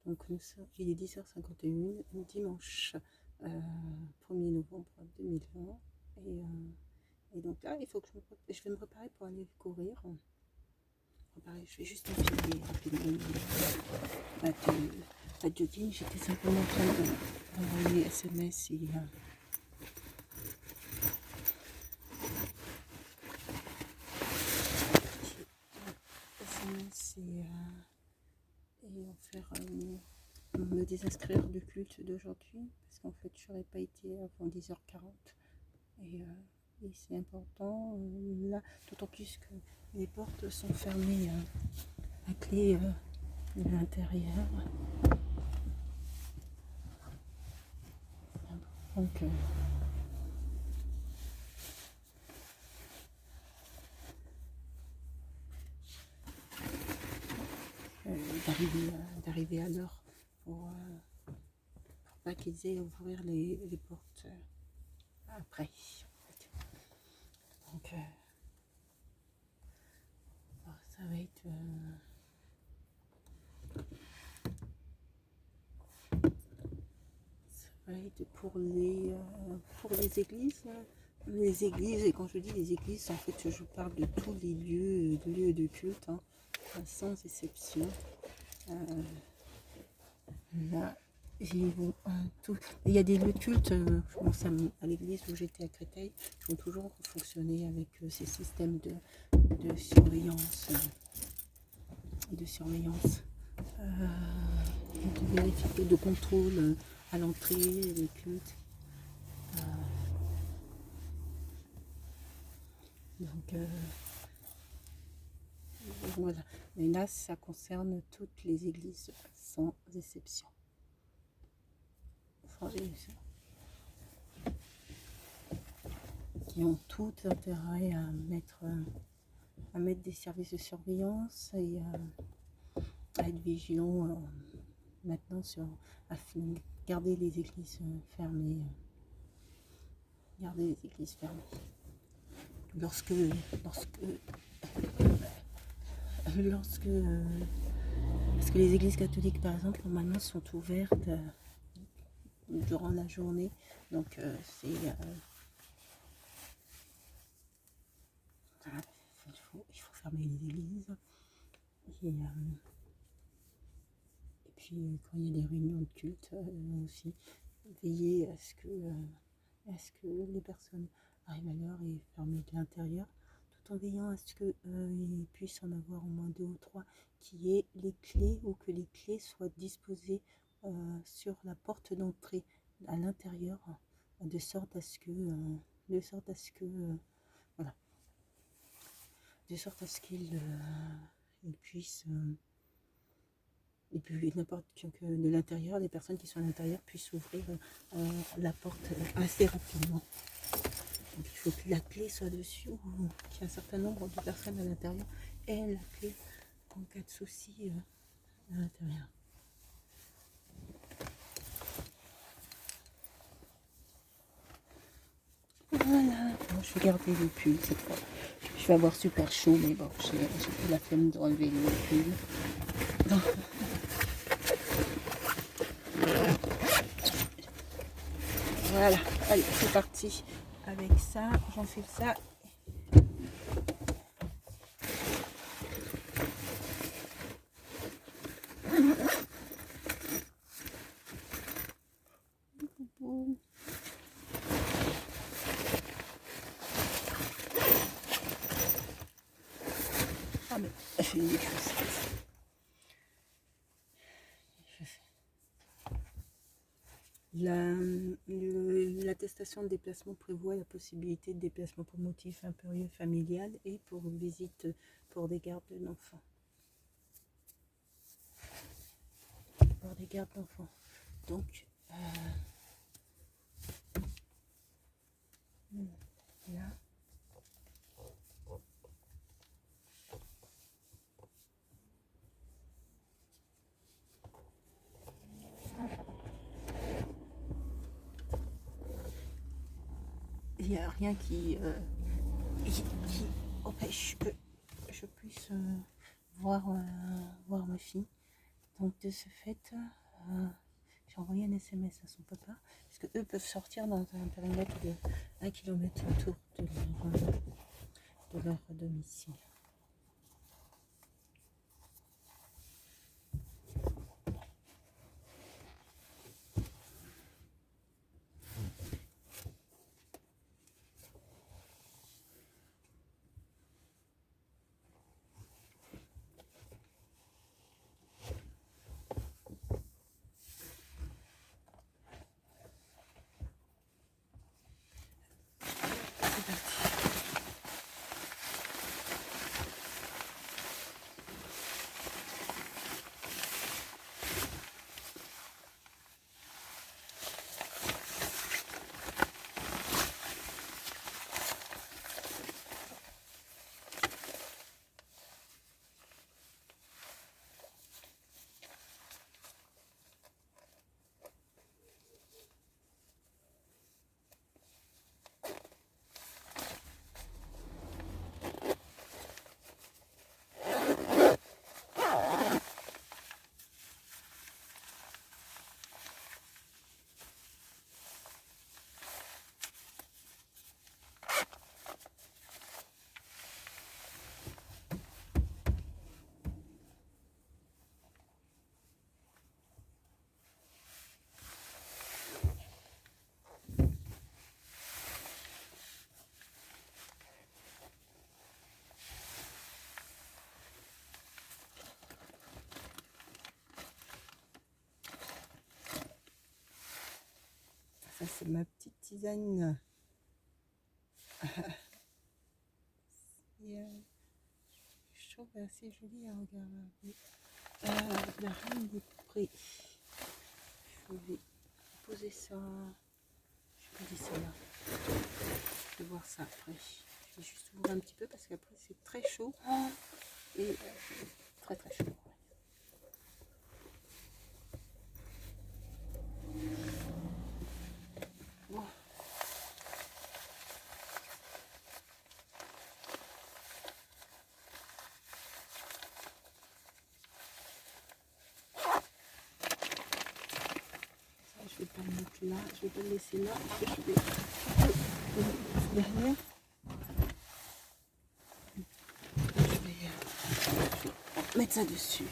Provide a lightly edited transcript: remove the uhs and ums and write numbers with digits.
Donc il est 10h51, dimanche 1er novembre 2020. Et donc là, il faut que je vais me préparer pour aller courir. Je vais juste enfiler rapidement ma jogging. J'étais simplement en train d'envoyer SMS et en faire me désinscrire du culte d'aujourd'hui parce qu'en fait je n'aurais pas été avant 10h40 et c'est important là, d'autant plus que les portes sont fermées à clé de l'intérieur, donc d'arriver à l'heure pour pas qu'ils aient à ouvrir les portes après. Donc ça va être pour les églises. Les églises, et quand je dis les églises, en fait je parle de tous les lieux de culte, hein, sans exception. Là, il y a des lieux de culte, je pense à l'église où j'étais à Créteil, qui ont toujours fonctionné avec ces systèmes de surveillance, et de vérification, de contrôle à l'entrée des cultes. Donc voilà. Mais là, ça concerne toutes les églises, sans exception. Qui ont tout intérêt à mettre des services de surveillance et à être vigilants maintenant à garder les églises fermées. Garder les églises fermées. Lorsque parce que les églises catholiques, par exemple, normalement sont ouvertes durant la journée. Donc il faut fermer les églises. Et puis quand il y a des réunions de culte aussi, veiller à ce que les personnes arrivent à l'heure et fermer de l'intérieur, tout en veillant à ce qu'il puisse en avoir au moins 2 ou 3 qui aient les clés, ou que les clés soient disposées sur la porte d'entrée à l'intérieur, de sorte à ce que voilà, de sorte à ce qu'ils puissent et puis n'importe que de l'intérieur, les personnes qui sont à l'intérieur puissent ouvrir la porte assez rapidement. Donc, il faut que la clé soit dessus, ou qu'il y ait un certain nombre de personnes à l'intérieur aient la clé en cas de souci à l'intérieur. Voilà, bon, je vais garder le pull cette fois. Je vais avoir super chaud, mais bon, j'ai pris la flemme de enlever le pull. Donc, voilà, allez, c'est parti. Avec ça, j'enfile ça. Ah mais je fais des choses. L'attestation de déplacement prévoit la possibilité de déplacement pour motif impérieux familial et pour visite pour des gardes d'enfants. Pour des gardes d'enfants. Donc, là. Il n'y a rien qui empêche que je puisse voir ma fille. Donc de ce fait, j'ai envoyé un SMS à son papa, parce que eux peuvent sortir dans un périmètre de 1 km autour de leur domicile. Ça, c'est ma petite tisane. Je trouve assez joli à regarder. La reine des prés. Je vais poser ça. Je vais poser ça là. Je vais voir ça après. Je vais juste ouvrir un petit peu parce qu'après c'est très chaud. Et très très chaud. Bon. Je vais pas le mettre là, je vais pas le laisser là, je vais derrière. Je vais mettre ça dessus.